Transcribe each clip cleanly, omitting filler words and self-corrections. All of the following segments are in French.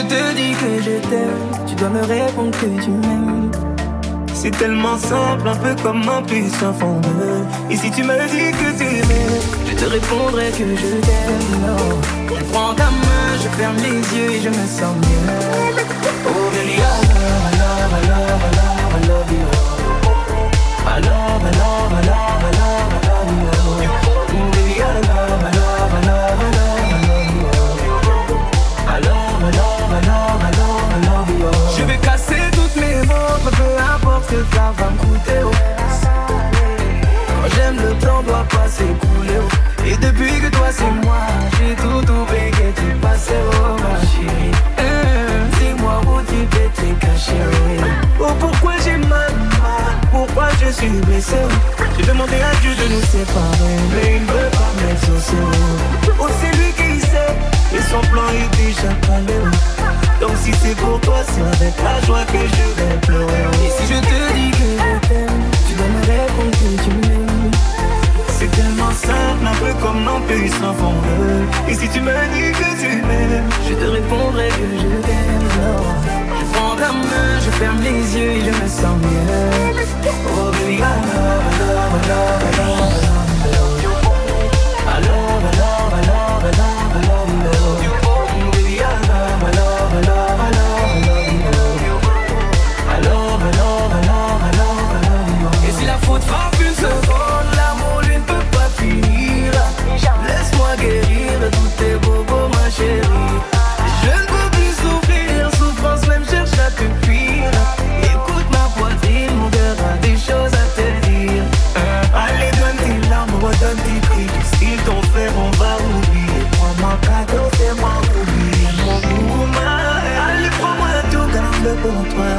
te dis que je t'aime, tu dois me répondre que tu m'aimes. C'est tellement simple, un peu comme un puissant fondeur. Et si tu me dis que tu m'aimes, je te répondrai que je t'aime. Non, je prends ta main, je ferme les yeux et je me sens mieux. Oh baby, I love, I love, I love, I love, I love you. I love, I love, I love, I love, I love you. Oh baby, I love, I love, I love, I love, I love you. I love, I love, I love, I love, I love you. Je vais casser toutes mes montres, peu importe ce que ça va me coûter. Quand j'aime, le temps doit pas s'écouler. Et depuis que toi c'est moi, j'ai tout oublié que tu passais, oh ma chérie. Dis-moi où tu t'étais caché. Oh pourquoi j'ai mal, pourquoi je suis blessé. J'ai demandé à Dieu de nous séparer, mais il ne veut pas m'exaucer. Oh c'est lui qui sait, et son plan est déjà calé. Donc si c'est pour toi, c'est avec la joie que je vais pleurer. Et si je te dis que je t'aime, tu dois me répondre que tu m'aimes. C'est tellement simple, un peu comme un puissant fondeur. Et si tu me dis que tu m'aimes, je te répondrai que je t'aime. Je prends ta main, je ferme les yeux et je me sens mieux. Oh baby, I love, I love, I love, I love, I love you. I love, I love, I love, I love, I love you. Oh baby, I love, I love, I love, I love, I love you. I love, I love, I love, I love, I love you. Et si la faute frappe une seconde, l'amour lui ne peut pas finir. Laisse-moi guérir de tous tes bobos, ma chérie. Je ne peux plus souffrir, souffrance même cherche à te fuir. Écoute ma poitrine, mon cœur a des choses à te dire. Allez, donne tes larmes, redonne tes cris. S'ils t'ont fait, on va oublier. Prends-moi cadeau, fais-moi oublier mon woman. Allez, prends-moi tout, garde-le pour toi.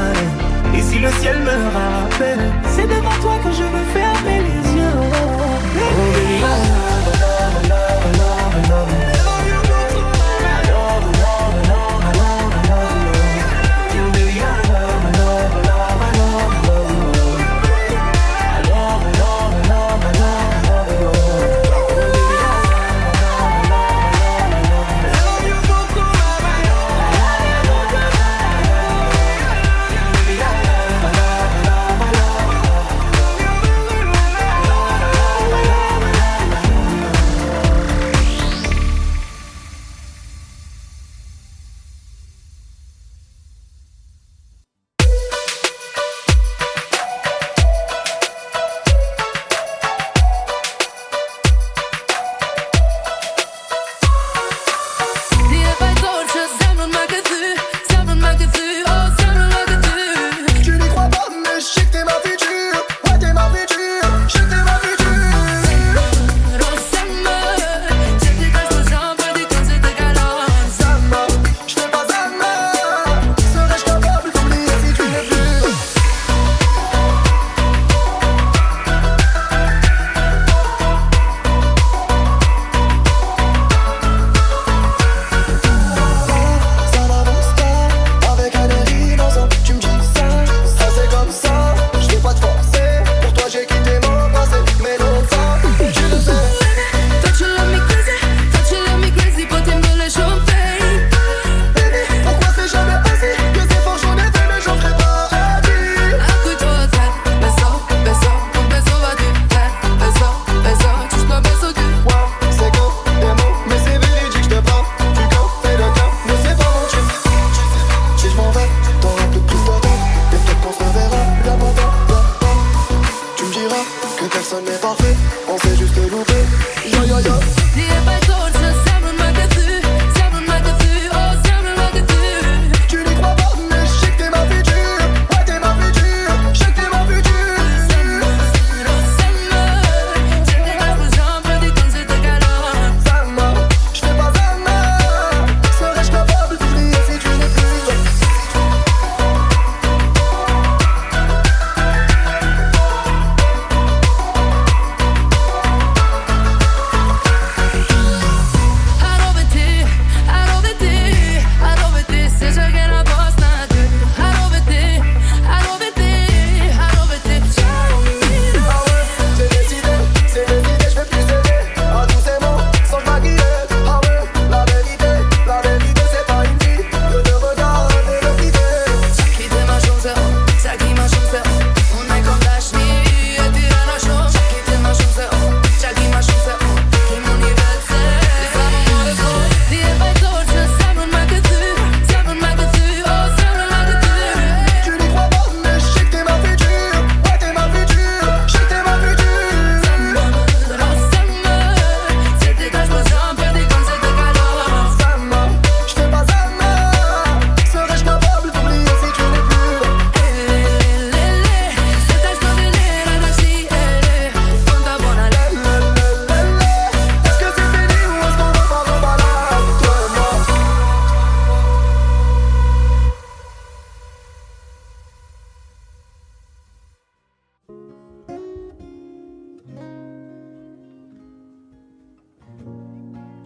Et si le ciel me rappelle, c'est devant toi que je veux fermer les yeux. Oh baby, I love, I love, I love, I love, I love you.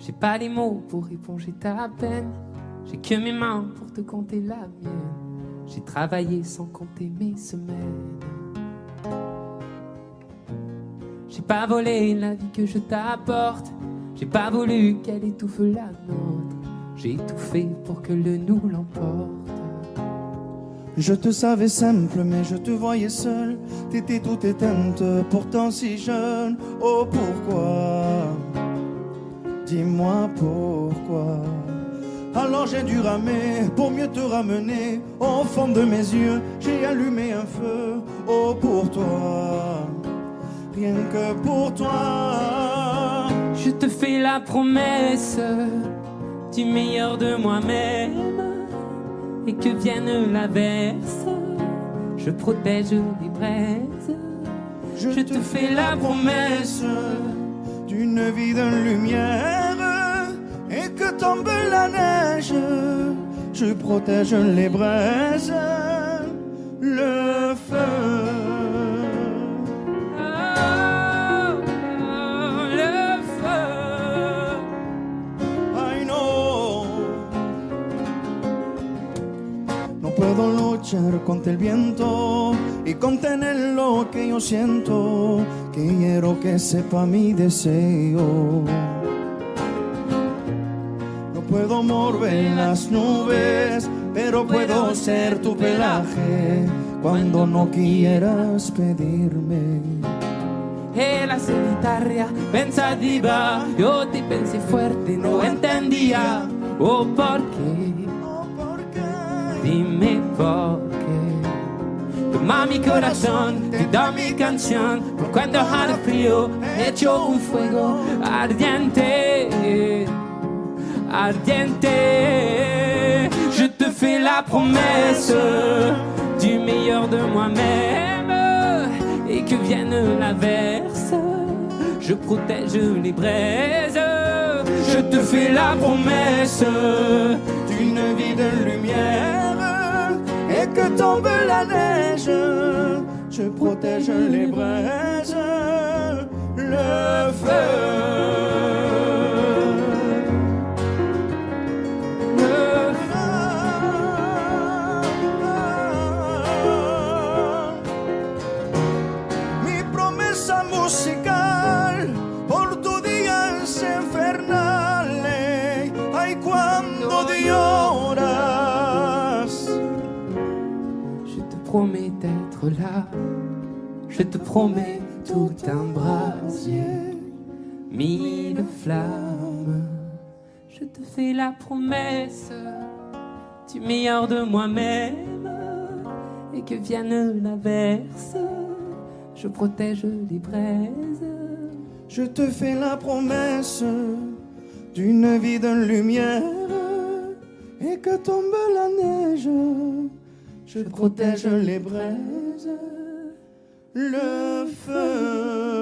J'ai pas les mots pour éponger ta peine. J'ai que mes mains pour te compter la mienne. J'ai travaillé sans compter mes semaines. J'ai pas volé la vie que je t'apporte. J'ai pas voulu qu'elle étouffe la nôtre. J'ai tout fait pour que le nous l'emporte. Je te savais simple, mais je te voyais seule. T'étais toute éteinte, pourtant si jeune. Oh pourquoi? Dis-moi pourquoi. Alors j'ai dû ramer pour mieux te ramener. Au fond de mes yeux, j'ai allumé un feu. Oh pour toi, rien que pour toi. Je te fais la promesse du meilleur de moi-même. Et que vienne l'averse, je protège les braises. Je te fais la promesse d'une vie de lumière. Et que tombe la neige, je protège les braises, le feu. Le feu. I know. No puedo luchar contra el viento y contener lo que yo siento. Quiero que sepa mi deseo. Puedo mover las nubes, pero puedo ser tu pelaje cuando no quieras pedirme. Era solitaria, pensativa, yo te pensé fuerte, no entendía. Oh, ¿por qué? Dime por qué. Toma mi corazón, te da mi canción, por cuando haga frío, hecho un fuego ardiente. Ardiente, je te fais la promesse du meilleur de moi-même. Et que vienne l'averse, je protège les braises. Je te fais la promesse d'une vie de lumière. Et que tombe la neige, je protège les braises, le feu. Musical por tu días infernales. Ay, cuando lloras. Je te promets d'être là. Je te promets tout un brasier, mille flammes. Je te fais la promesse du meilleur de moi-même. Et que vienne l'averse, je protège les braises. Je te fais la promesse d'une vie de lumière. Et que tombe la neige, je protège les braises, le feu.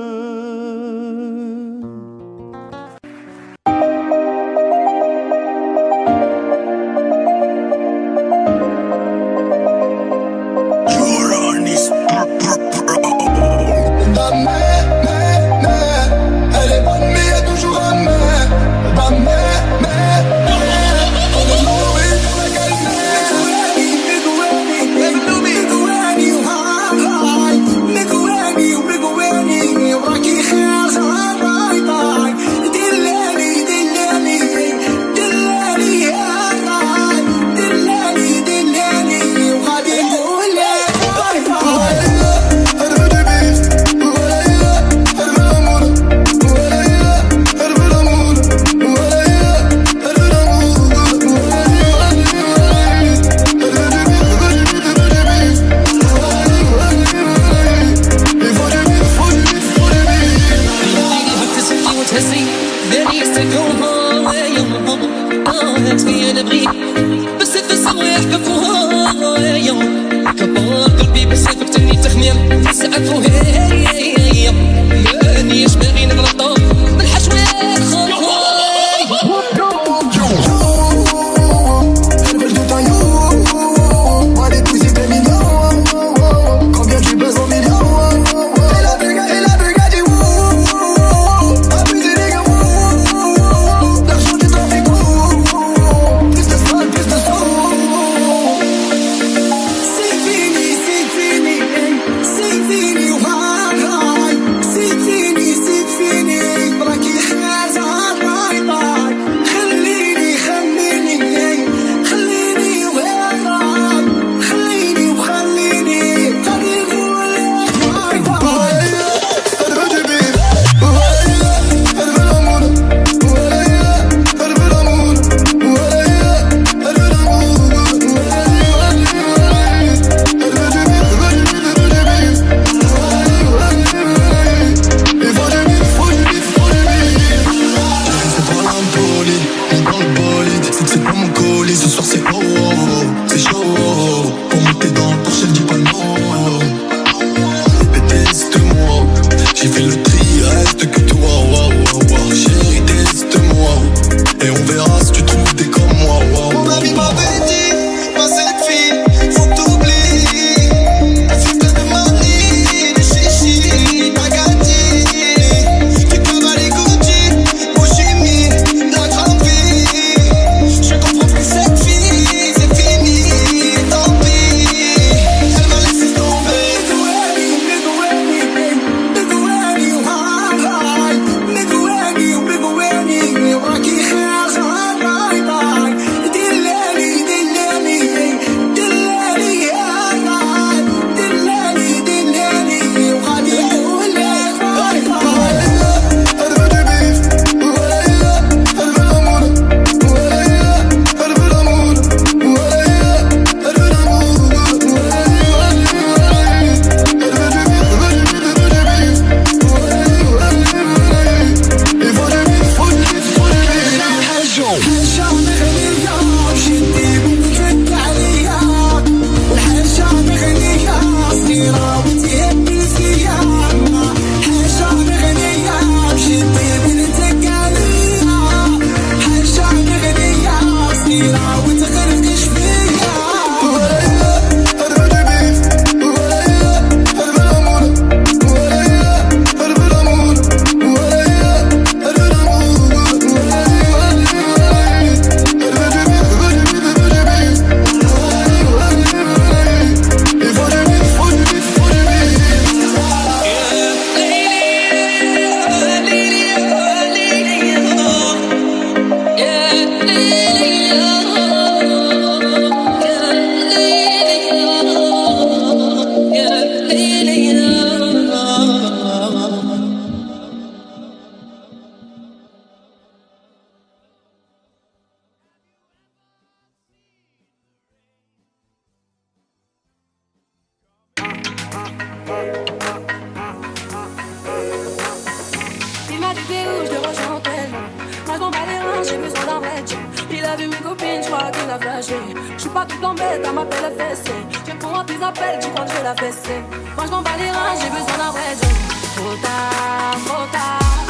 était où je te rejoins tellement. Moi je m'en bats les reins, j'ai besoin d'un vrai job. Il a vu mes copines, je crois qu'il a flashé. Je suis pas tout en bête, elle m'appelle fessée. Je réponds à tes appels, tu crois que je vais la fesser. Moi je m'en bats les reins, j'ai besoin d'un vrai job. Trop tard,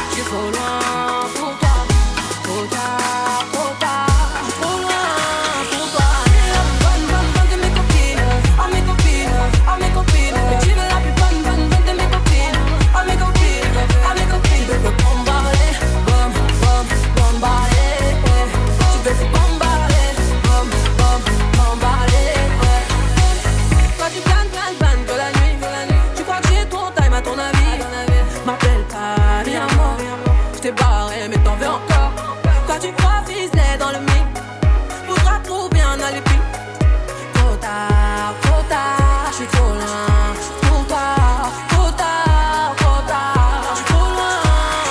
je suis trop loin pour toi. Trop tard, je suis trop loin pour toi. Bonne de mes copines, à mes copines, à mes copines. Mais tu veux la plus bonne de mes copines, à mes copines, à mes copines. Je veux bombarder, bombarder. Tu veux bombarder, bombarder. Toi tu planes que la nuit. Tu crois que j'ai ton time à ton avis. M'appelle pas, viens moi. Je t'ai barré mais t'en veux encore. Quand tu crois ficeler dans le mix, faudra trouver un alibi. Trop tard, je suis trop loin pour toi. Trop tard, je suis trop loin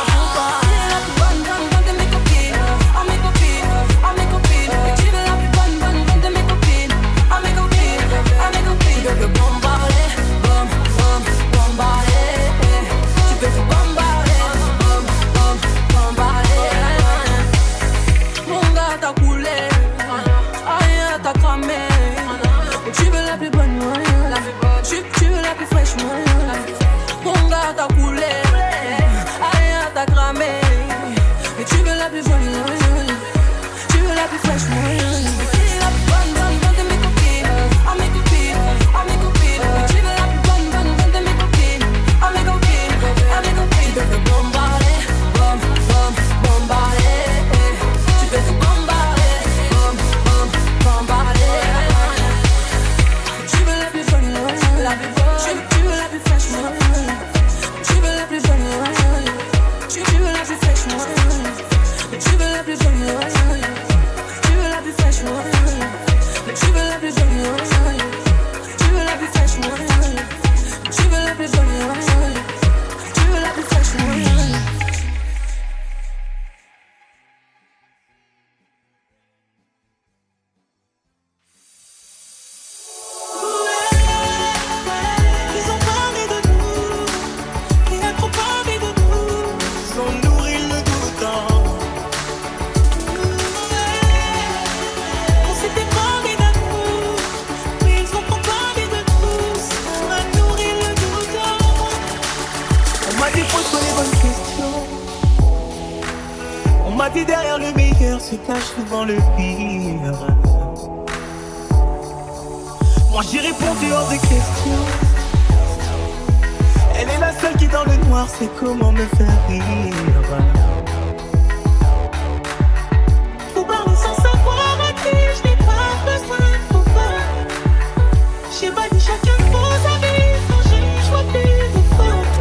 pour toi. Tu es la plus bonne de mes copines, à mes copines, à mes copines. Et tu veux la plus bonne de mes copines, à mes copines, à mes copines. Je veux bombarder, bombarder. Tu veux bombarder, bombarder. Mon gars t'as coulé, rien t'as cramé. Tu veux la plus bonne, tu veux la plus fraîche, mon gars t'as coulé, rien t'as cramé. Et tu veux la plus bonne, tu veux la plus fraîche, c'est la plus bonne de mes copines, à mes copines, à mes copines. Et tu veux la plus bonne de mes copines, à mes copines, à mes copines. Je veux bombarder, bombarder. Tu veux bombarder, bombarder. Tu veux la plus bonne, tu veux la plus fraîche, tu veux la plus bonne, tu veux la plus fraîche, tu veux la plus bonne, tu veux la plus fraîche, tu veux la plus bonne, tu veux la plus fraîche, tu veux la plus bonne, tu veux la plus fraîche. On m'a dit derrière le meilleur se cache souvent le pire. Moi j'ai répondu hors de question. Elle est la seule qui dans le noir sait comment me faire rire. Faut parler sans savoir à qui je n'ai pas besoin de pouvoir. J'ai validé chacun de vos avis quand j'ai choisi de faute.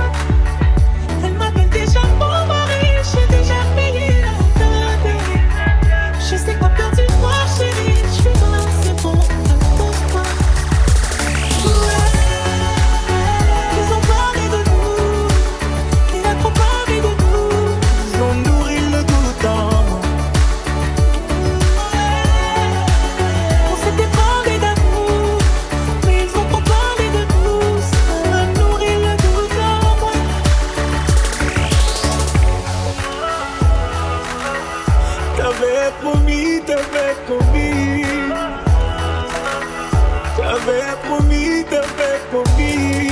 Elle m'appelle déjà mon mari, j'ai déjà payé la dot. Je sais pas peur du noir chérie, je suis là, c'est bon, impose-toi. Ils ont parlé de nous, il a trop parlé de nous. Ils ont nourri le doute en moi. On s'était parlé d'amour, mais ils ont trop parlé de nous. Ça a nourri le doute en moi. T'avais promis, t'avais promis. T'avais promis, t'avais promis.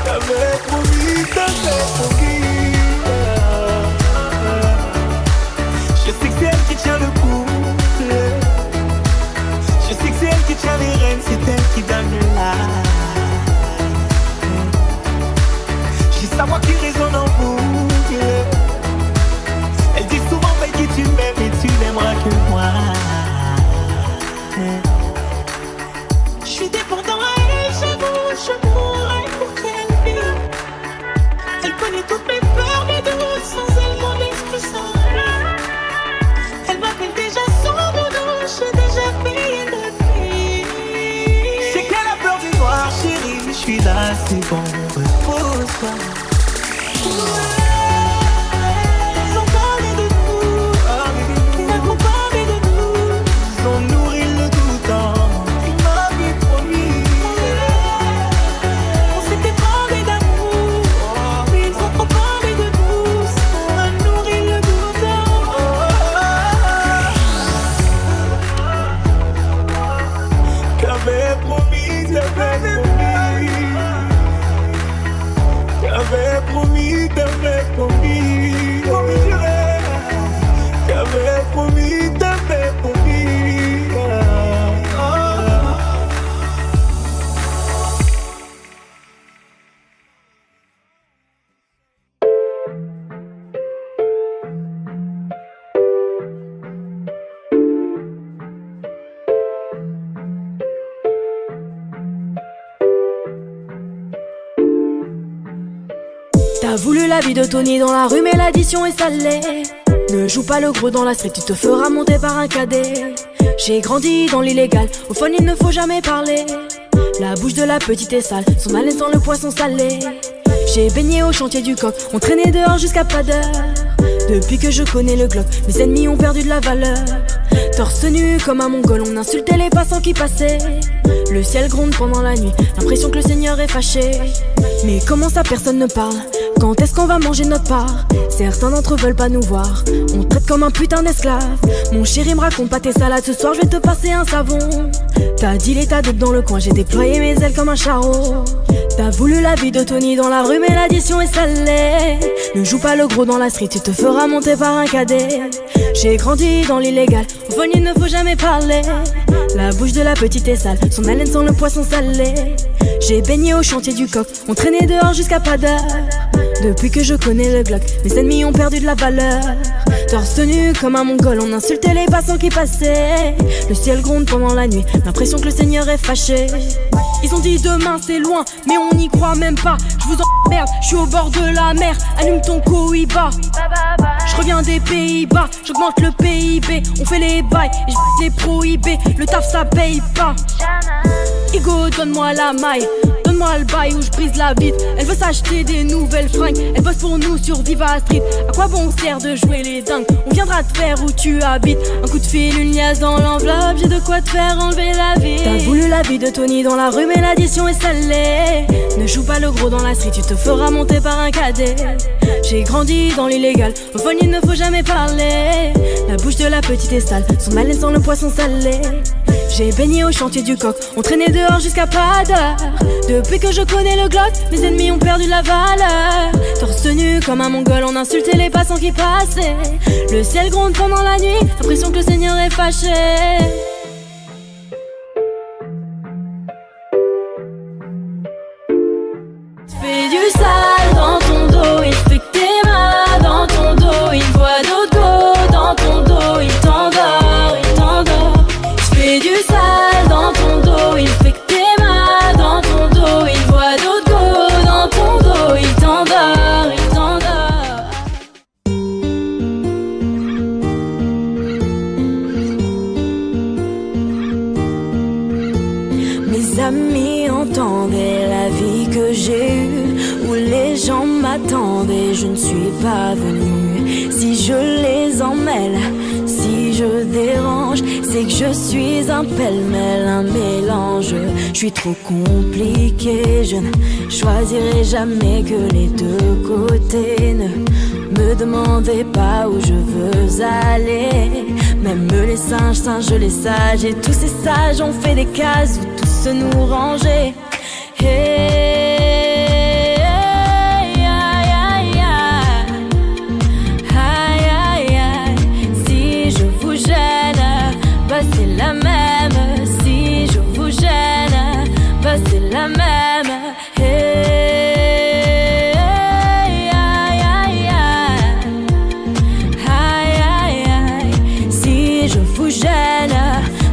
T'avais promis, t'avais promis. Je sais que c'est elle qui tient le coup. Je sais que c'est elle qui tient les rênes, c'est elle qui donne la. J'ai sa voix qui résonne en boucle. Elle dit souvent baby tu m'aimes et tu n'aimeras que moi. Je suis dépendant à elle, j'avoue, je mourrais pour qu'elle vive. Elle connaît toutes mes peurs, mes doutes, sans elle mon esprit s'envole. Elle m'appelle déjà son doudou, j'ai déjà payé le prix. C'est qu'elle a peur du noir chérie, je suis là c'est bon, repose-toi. Ils ont parlé de nous, ils ont parlé de nous. Ils ont nourri le doute en moi. Tu m'avais promis. On s'était parlé d'amour, mais ils ont trop parlé de T'as voulu la vie de Tony dans la rue, mais l'addition est salée. Ne joue pas le gros dans la street, tu te feras monter par un cadet. J'ai grandi dans l'illégal, au fun il ne faut jamais parler. La bouche de la petite est sale, son haleine sent le poisson salé. J'ai baigné au chantier du coq, on traînait dehors jusqu'à pas d'heure. Depuis que je connais le Glock, mes ennemis ont perdu de la valeur. Torse nu comme un mongol, on insultait les passants qui passaient. Le ciel gronde pendant la nuit, l'impression que le Seigneur est fâché. Mais comment ça personne ne parle? Quand est-ce qu'on va manger notre part? Certains d'entre eux veulent pas nous voir, on traite comme un putain d'esclave. Mon chéri me raconte pas tes salades, ce soir je vais te passer un savon. T'as dit l'état dope dans le coin, j'ai déployé mes ailes comme un charreau. T'as voulu la vie de Tony dans la rue, mais l'addition est salée. Ne joue pas le gros dans la street, tu te feras monter par un cadet. J'ai grandi dans l'illégal, au fond il ne faut jamais parler. La bouche de la petite est sale, son haleine sent le poisson salé. J'ai baigné au chantier du coq, on traînait dehors jusqu'à pas d'heure. Depuis que je connais le Glock, mes ennemis ont perdu de la valeur. Torse nu comme un mongol, on insultait les passants qui passaient. Le ciel gronde pendant la nuit, l'impression que le Seigneur est fâché. Ils ont dit demain c'est loin, mais on n'y croit même pas. Je vous emmerde, je suis au bord de la mer. Allume ton Cohiba. Je reviens des Pays-Bas, j'augmente le PIB. On fait les bails et je les prohibés. Le taf ça paye pas. Hugo, donne-moi la maille, donne-moi le bail où je brise la vitre. Elle veut s'acheter des nouvelles fringues, elle bosse pour nous sur Viva Street. À quoi bon sert de jouer les dingues? On viendra te faire où tu habites. Un coup de fil, une liasse dans l'enveloppe, j'ai de quoi te faire enlever la vie. T'as voulu la vie de Tony dans la rue, mais l'addition est salée. Ne joue pas le gros dans la street, tu te feras monter par un cadet. J'ai grandi dans l'illégal, au fond il ne faut jamais parler. La bouche de la petite est sale, son haleine sent le poisson salé. J'ai baigné au chantier du coq, on traînait dehors jusqu'à pas d'heure. Depuis que je connais le Glock, mes ennemis ont perdu la valeur. Torse nu comme un mongol, on insultait les passants qui passaient. Le ciel gronde pendant la nuit, l'impression que le Seigneur est fâché. Fais du sale dans ton dos, il fait que t'es mal dans ton dos. Il voit d'autres go dans ton dos, il t'endort, il t'endort. Fais du sale dans ton dos, il fait que t'es mal dans ton dos. Il voit d'autres go dans ton dos, il t'endort, il t'endort. Mes amis entendaient la vie que j'ai eue, où les gens m'attendaient, je ne suis pas venue. Si je les emmêle, si je dérange, c'est que je suis un pêle-mêle, un mélange. Je suis trop compliqué, je ne choisirai jamais que les deux côtés. Ne me demandez pas où je veux aller. Même les singes, singes les sages, et tous ces sages ont fait des cases où tous nous ranger. Hey, aïe, aïe, aïe, aïe, aïe. Si je vous gêne, bah c'est la même. Si je vous gêne, bah c'est la même. Hey, aïe, aïe, aïe, aïe, aïe. Si je vous gêne,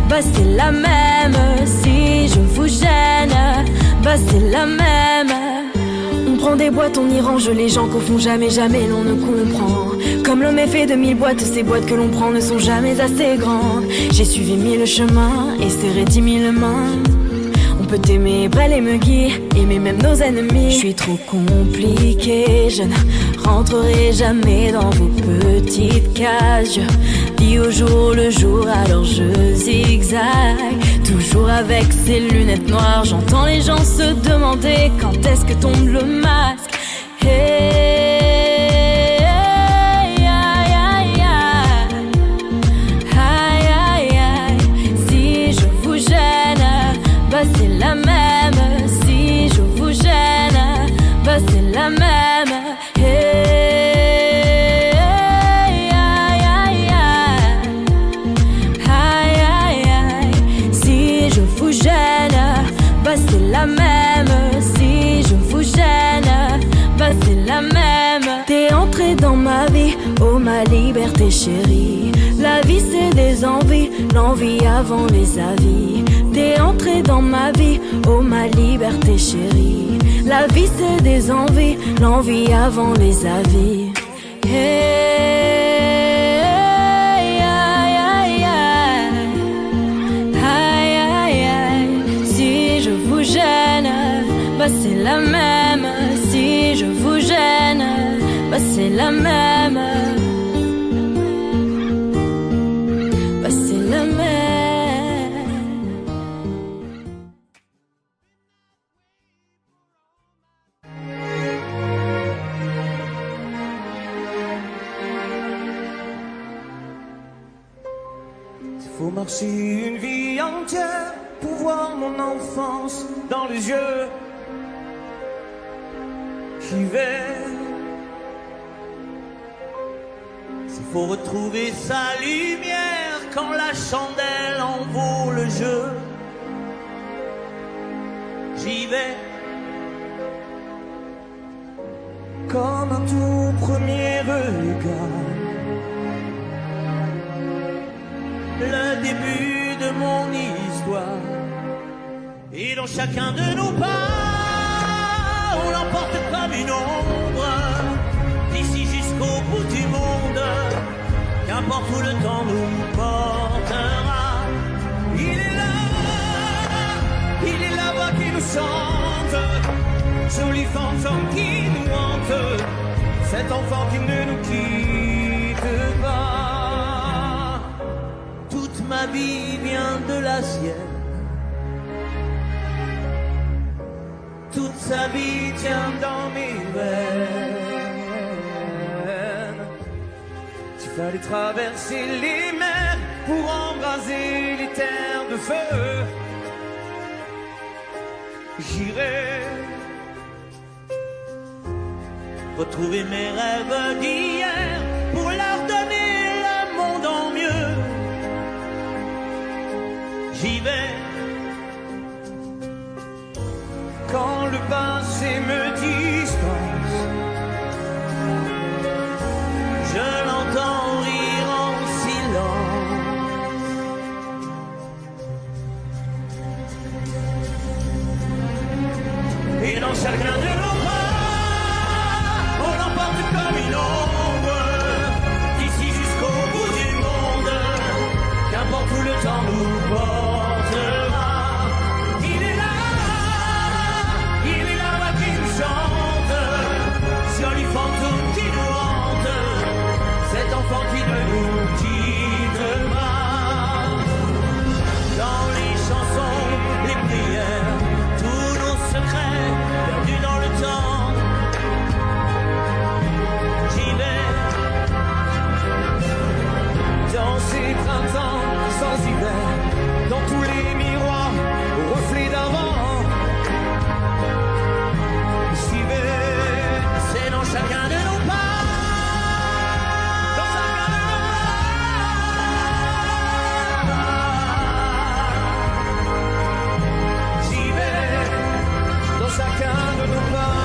bah c'est la même. Si je vous gêne, bah c'est la même. On prend des boîtes, on y range les gens qu'au fond jamais, jamais l'on ne comprend. Comme l'homme est fait de 1000 boîtes, ces boîtes que l'on prend ne sont jamais assez grandes. J'ai suivi 1000 chemins et serré 10 000 mains. On peut t'aimer, belle et me guider, aimer même nos ennemis. Je suis trop compliqué, je ne rentrerai jamais dans vos petites cases. Je vis au jour le jour, alors je zigzague. Toujours avec ces lunettes noires, j'entends les gens se demander quand est-ce que tombe le masque. Hey, aïe, aïe, aïe, aïe, aïe, aïe. Si je vous gêne, bah c'est la même. Si je vous gêne, bah c'est la même. Hey, aïe, aïe, aïe, aïe, aïe, aïe. Si je vous gêne, bah c'est la même. Si je vous gêne, bah c'est la même. ma vie, oh ma liberté chérie. La vie c'est des envies, l'envie avant les avis. T'es entré dans ma vie, oh ma liberté chérie. La vie c'est des envies, l'envie avant les avis. Hey, aïe, aïe, aïe, aïe, aïe. Si je vous gêne, bah c'est la même. Si je vous gêne, bah c'est la même. Bah c'est la même. Faut marcher une vie entière pour voir mon enfance dans les yeux. J'y vais. S'il faut retrouver sa lumière quand la chandelle en vaut le jeu. J'y vais. Comme un tout premier regard. Le début de mon histoire. Et dans chacun de nos pas, on l'emporte comme une ombre. D'ici jusqu'au bout du monde, qu'importe où le temps nous portera. Il est la voix qui nous chante, joli fantôme qui nous hante, cet enfant qui ne nous quitte pas. Ma vie vient de la sienne. Toute sa vie tient dans mes veines. Il fallait traverser les mers pour embraser les terres de feu. J'irai retrouver mes rêves d'hier pour leur donner le monde en mieux. J'y vais. Quand le passé me distance, je l'entends rire en silence. Et dans chacun de nos pas, on l'emporte comme une ombre. D'ici jusqu'au bout du monde, qu'importe où le temps nous porte. Qui ne nous quitte pas. Dans les chansons, les prières, tous nos secrets perdus dans le temps. J'y vais. Dans ces printemps sans hiver, dans tous les miroirs aux reflets d'avant. J'y vais. C'est dans chacun de nos pas. Chacun de nos pas.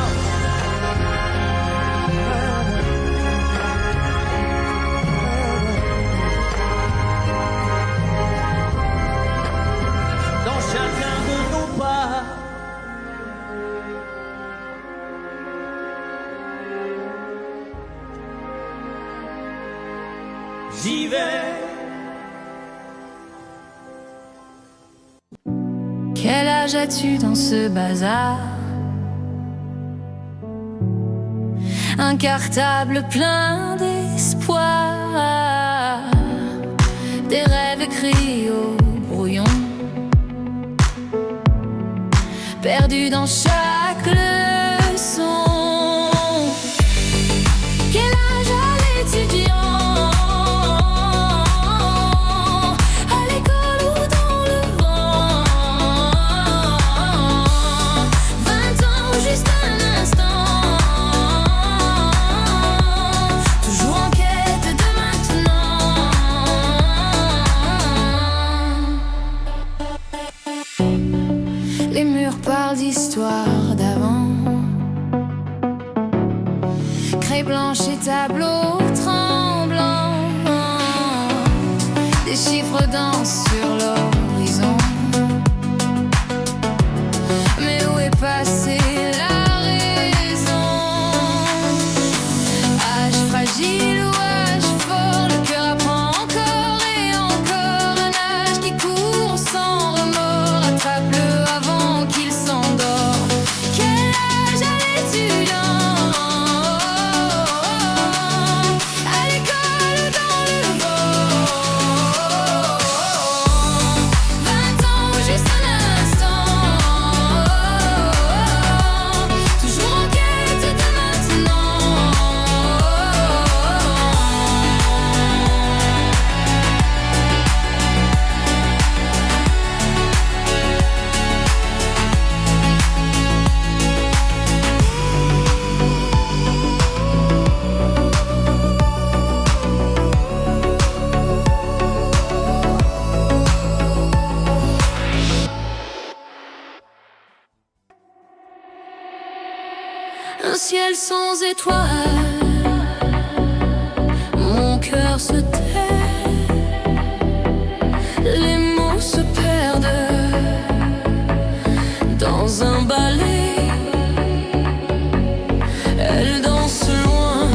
Dans chacun de nos pas. J'y vais. Quel âge as-tu dans ce bazar? Un cartable plein d'espoir, des rêves écrits au brouillon, perdus dans chaque leçon. Quel âge a l'étudiant? À l'école ou dans le vent? 20 ans ou juste un instant? Les murs parlent d'histoire d'avant. ciel sans étoiles, mon cœur se tait, les mots se perdent dans un ballet. Elle danse loin,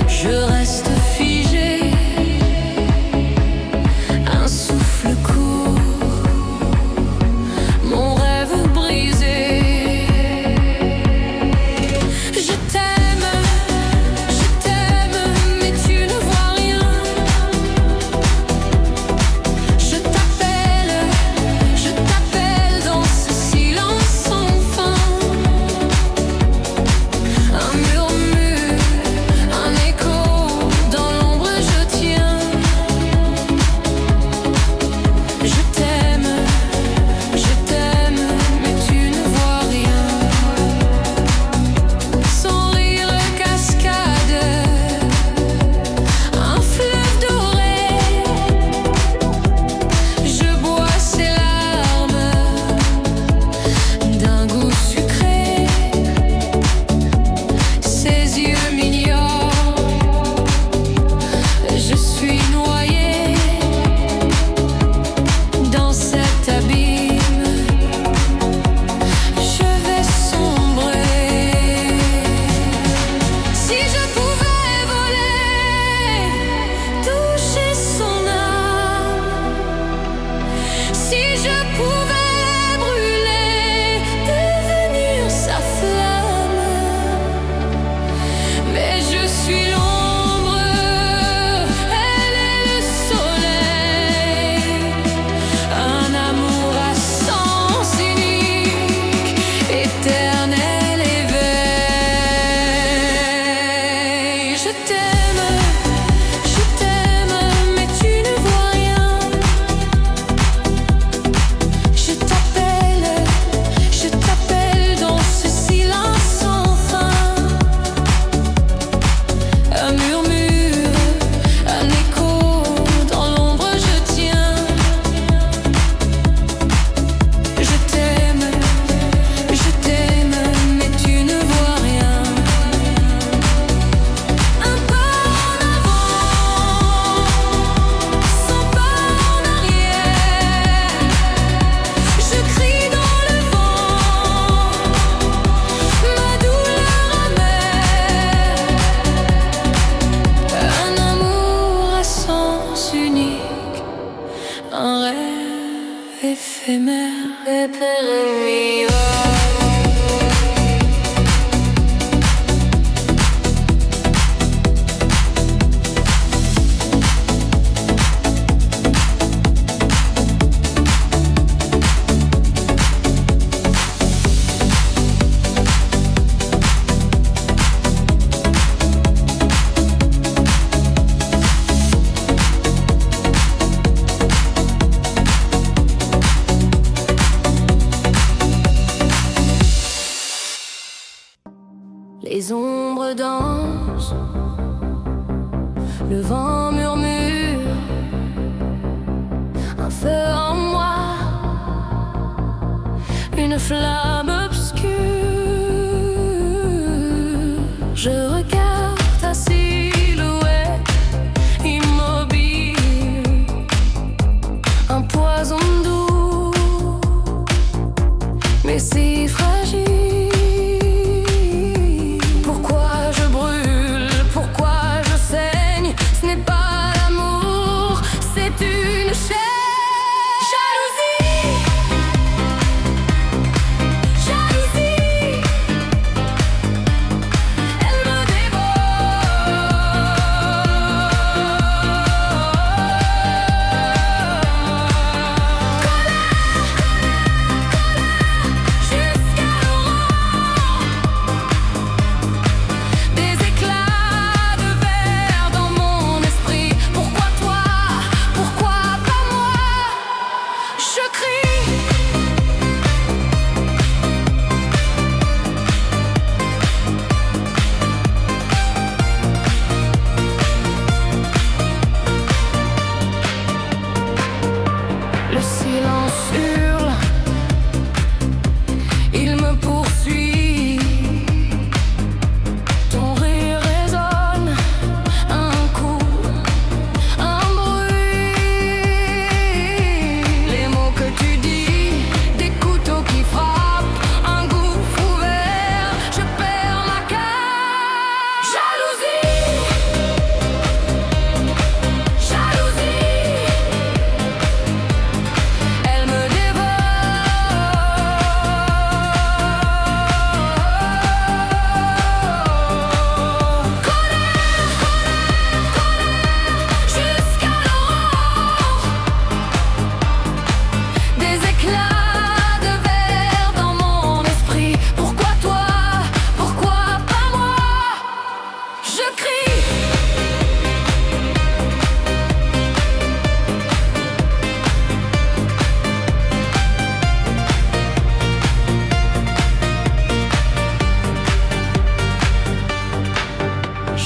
je reste figé, un souffle court, mon rêve brisé. Je t'aime, mais tu ne vois rien. Je t'appelle dans ce silence sans fin. Un murmure, un écho, dans l'ombre je tiens. Je t'aime, mais tu ne vois rien. Son rire cascade, un fleuve doré. Je bois ses larmes d'un goût sucré. Ses yeux m'ignorent, je suis noyée dans cet abîme. Je vais sombrer. Si je pouvais voler, toucher son âme, si je pouvais brûler, devenir sa flamme. Mais je suis l'ombre, elle est le soleil. Un amour à sens unique, éternel éveil. Je t'aime, mais tu ne vois rien. Je t'appelle dans ce silence sans fin. Un murmure, un écho, dans l'ombre je tiens. Je t'aime, mais tu ne vois rien. Un pas en avant, sans pas en arrière. Je crie dans le vent, ma douleur amère. Un amour à sens unique, un rêve éphémère. Les ombres dansent, le vent murmure, un feu en moi, une flamme obscure. Je regarde ta silhouette immobile, un poison doux, mais si fragile. Pourquoi je brûle, pourquoi je saigne? Ce n'est pas l'amour, c'est une chaîne. Jalousie, jalousie, elle me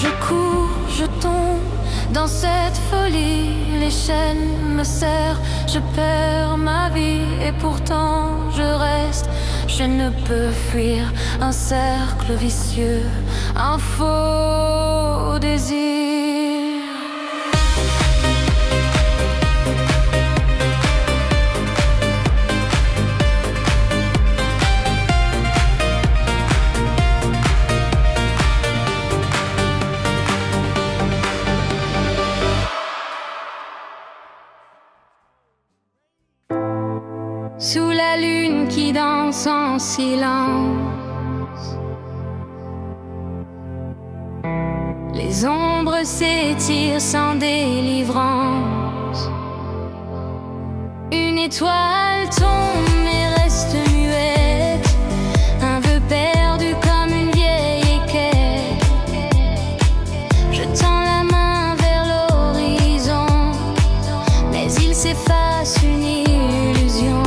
Je cours, je tombe dans cette folie. Les chaînes me serrent, je perds ma vie. Et pourtant je reste, je ne peux fuir un cercle vicieux, un faux désir. Sous la lune qui danse en silence, les ombres s'étirent sans délivrance. Une étoile tombe et reste muette, un vœu perdu comme une vieille équerre. Je tends la main vers l'horizon, mais il s'efface une illusion.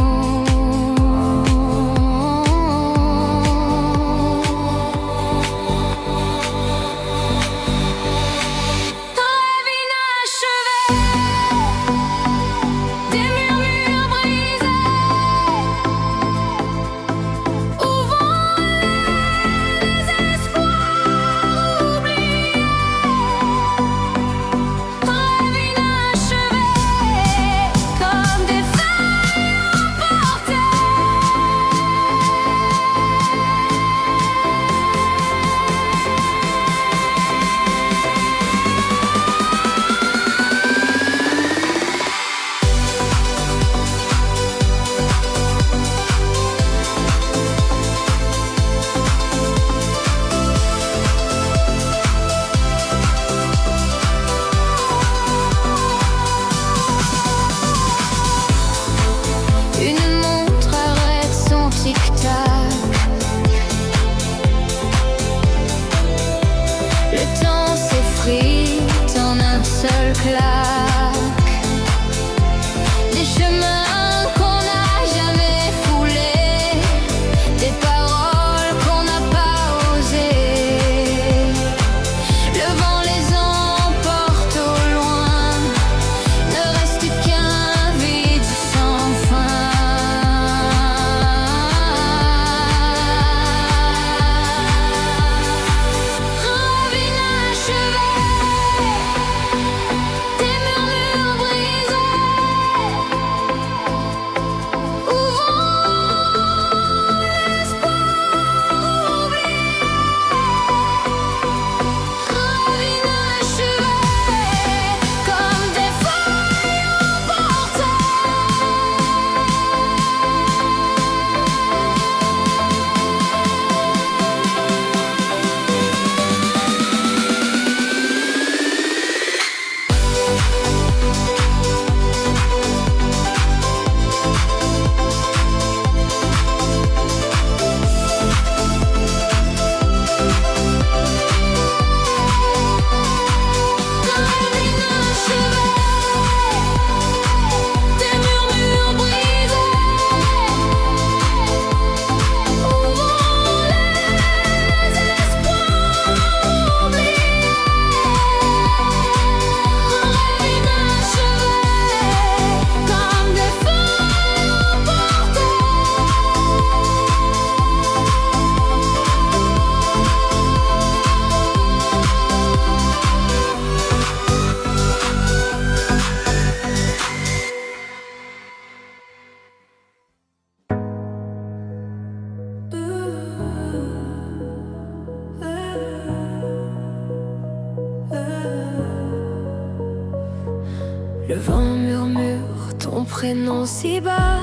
Le vent murmure ton prénom si bas.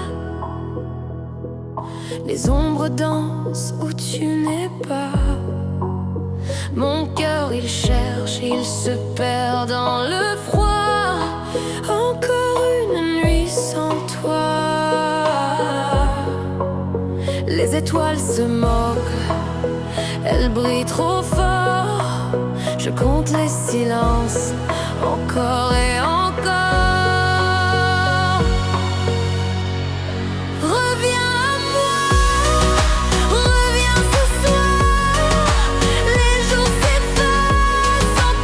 Les ombres dansent où tu n'es pas. Mon cœur il cherche, il se perd dans le froid. Encore une nuit sans toi. Les étoiles se moquent, elles brillent trop fort. Je compte les silences, encore et encore. Reviens ce soir, les jours s'effacent en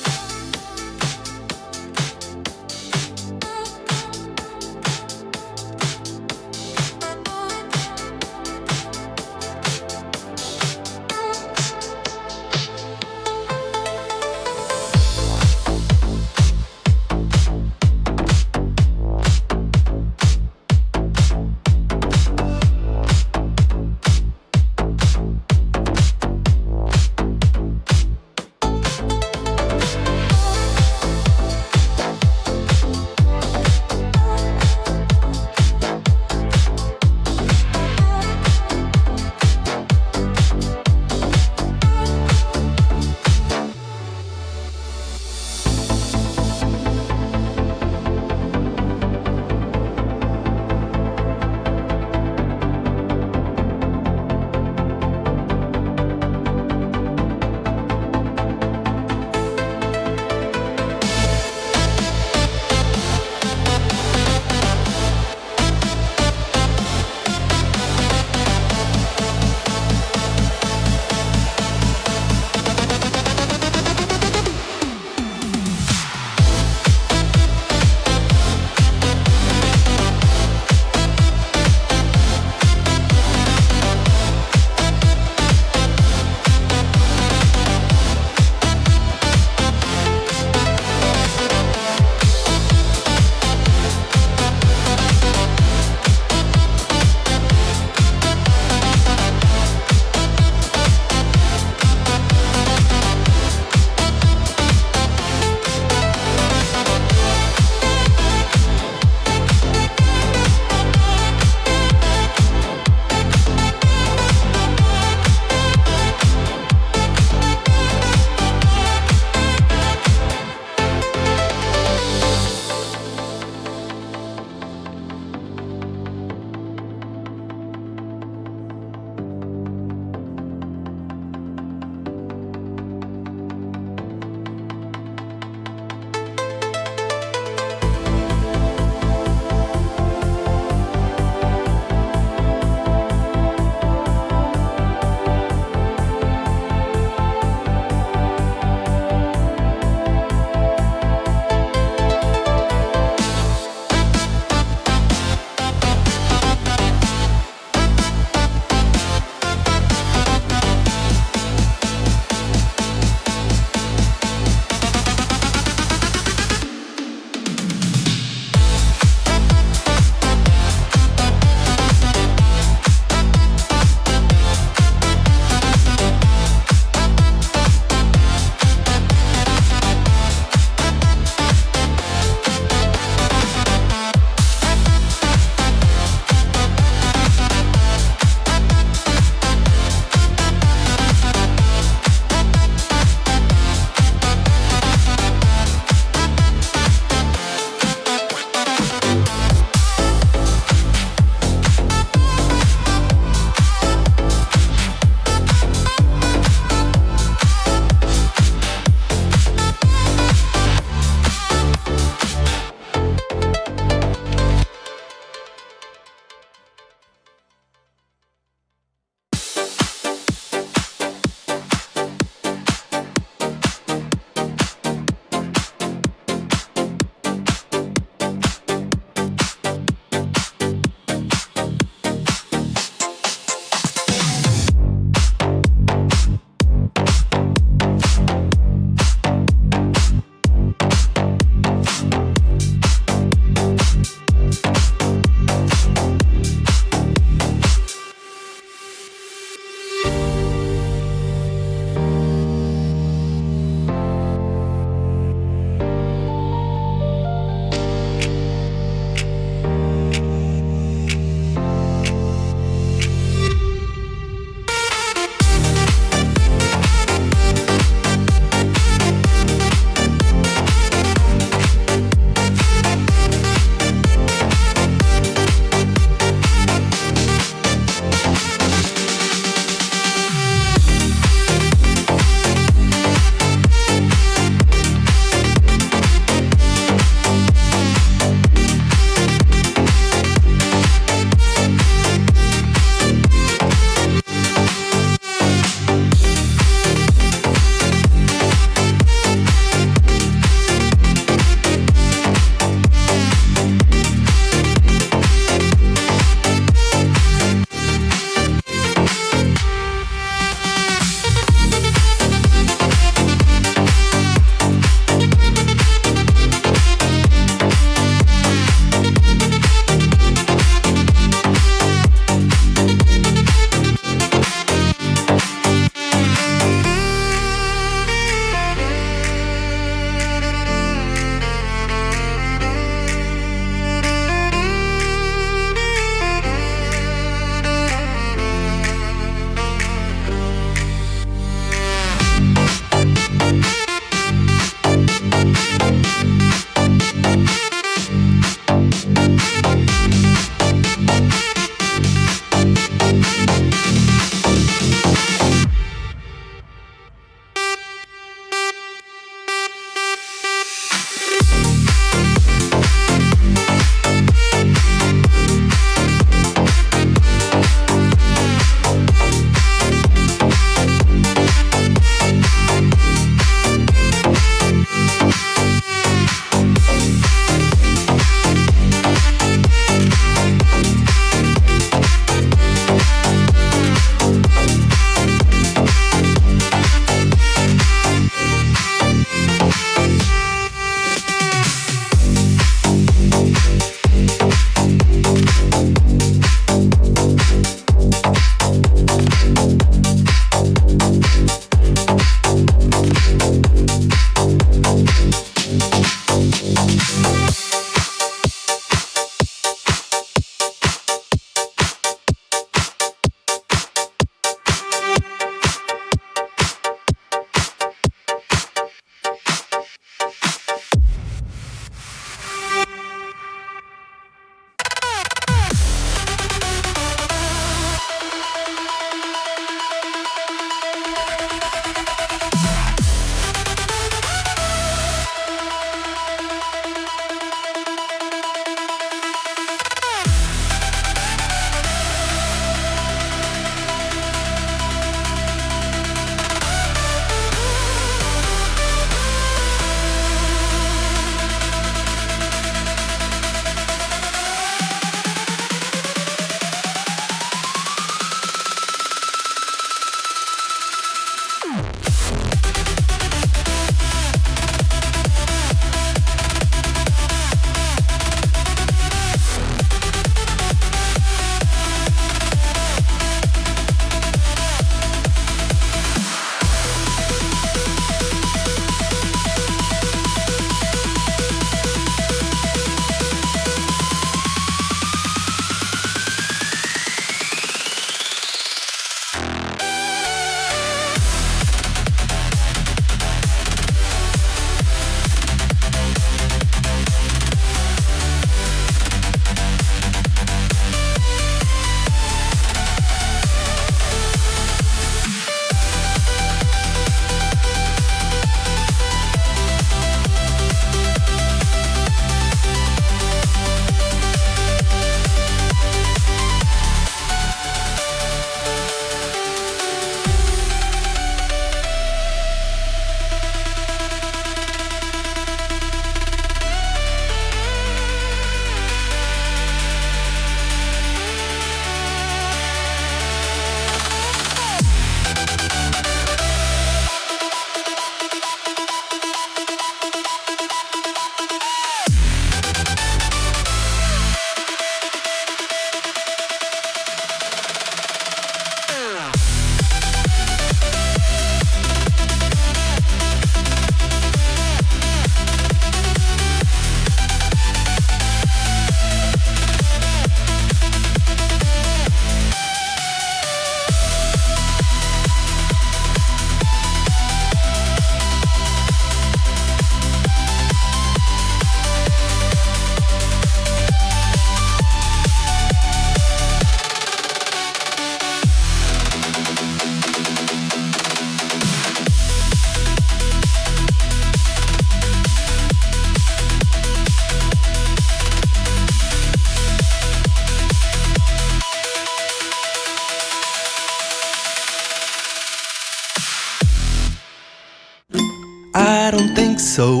so.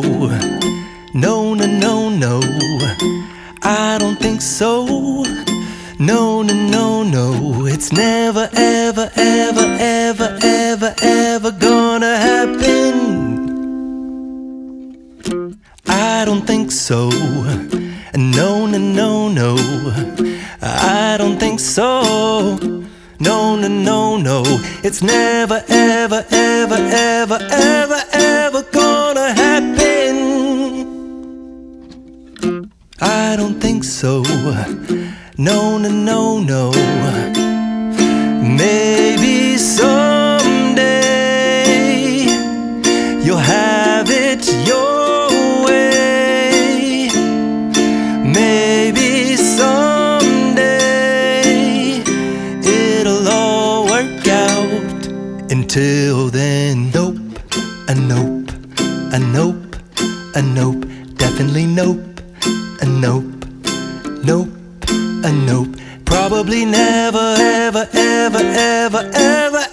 No, no, no, no, I don't think so. No, no, no, no, it's never, ever, ever, ever, ever, ever gonna happen. I don't think so. No, no, no, no, I don't think so. No, no, no, no, it's never, ever, ever, ever, ever, ever gonna happen. I don't think so. No, no, no, no. Maybe someday you'll have it your way. Maybe someday it'll all work out. Until then, nope, a nope, a nope, a nope, definitely nope, a nope, nope, a nope. Probably never, ever, ever, ever, ever,